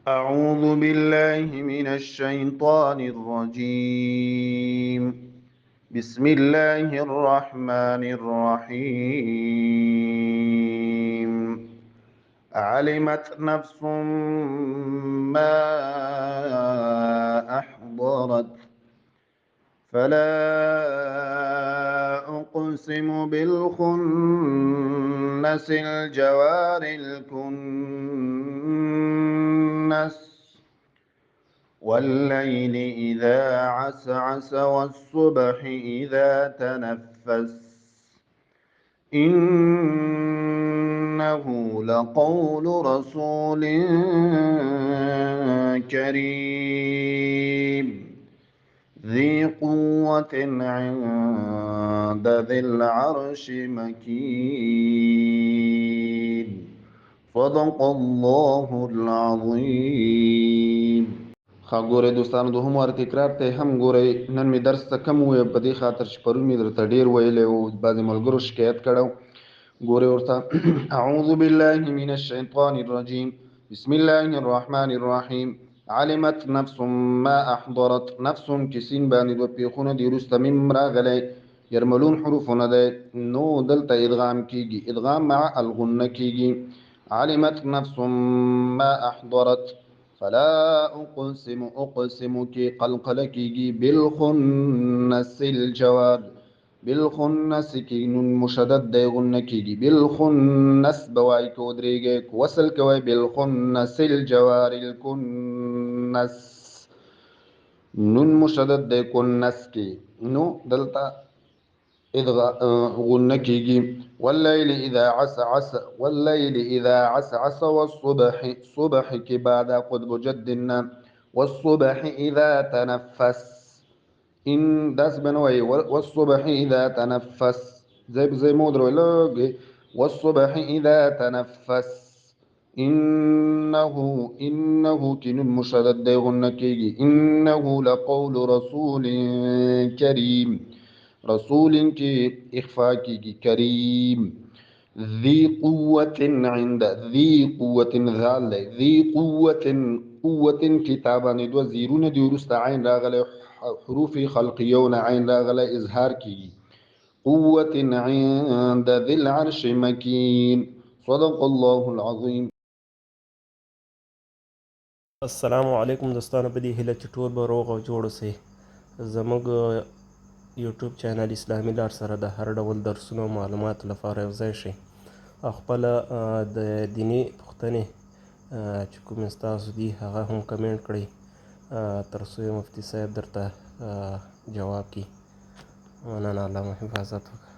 أعوذ بالله من الشيطان الرجيم. بسم الله الرحمن الرحيم. علمت نفس ما أحضرت فلا أقسم بالخنس الجوار الكنس والليل إذا عسعس والصبح إذا تنفس إنه لقول رسول كريم ذي قوة عند ذي العرش مكين صدق الله العظيم. ښه ګورئ دوستانو دوهم وار تکرار ته هم ګورئ. نن مې درس ته کم وویل په دې خاطر چې پرون مې درته ډېر ویلی و، بعضې ملګرو شکایت کړی و. ګورئ ورته اعوذ بالله من الشیطان الرجیم بسم الله الرحمن الرحیم. علمت نفس ما احضرت. نفس چې سین باندې دوه پېښونه دي وروسته میم راغلی، یرملون حروفونه دی، نو دلته ادغام کیږي، ادغام مع الغنه کیږي. علمت نفس ما احضرت فلا اقسم، اقسم کی قلقله کیږي، بالخنس الجواد، بالخنس کی نون مشدد دی غنه کیږي، بالخنس بوای کو درېږي وصل کوي، بالخنس الجوار الکنس نون مشدد دی کنس کی، نو دلته غنه کیږي. واللیل اذا عسعس، واللیل اذا عسعس والصبح، صبح کی بعد قطب جدنا، والصبح اذا تنفس ان داس بنوي، والصبح اذا تنفس زي مودرو لوګي، والصبح اذا تنفس انه كن مشدد غنه کیږي، انه لقول رسول کریم، رسول کی اخفا کیږي، کریم ذی قوة عند، ذی قوة ذال دی، ذی قوة، قوة کتابانی دو زیرون دی ورسته عین راغلی، حروف خلقیون عین راغلی اظهار کیږي، قوة عند ذی العرش مکین صدق الله العظیم. السلام علیکم دوستانو، په دې هیله چې ټول به روغ او جوړ اوسئ. زموږ یوټیوب چینل اسلامي لار سره د هر ډول درسونو او معلوماتو لپاره یو ځای شئ او خپله د دیني پوښتنې چې کومې ستاسو دي هغه هم کمنټ کړئ تر څو مفتي صاحب درته جواب کړي. مننه، الله مو حفاظت وکړي.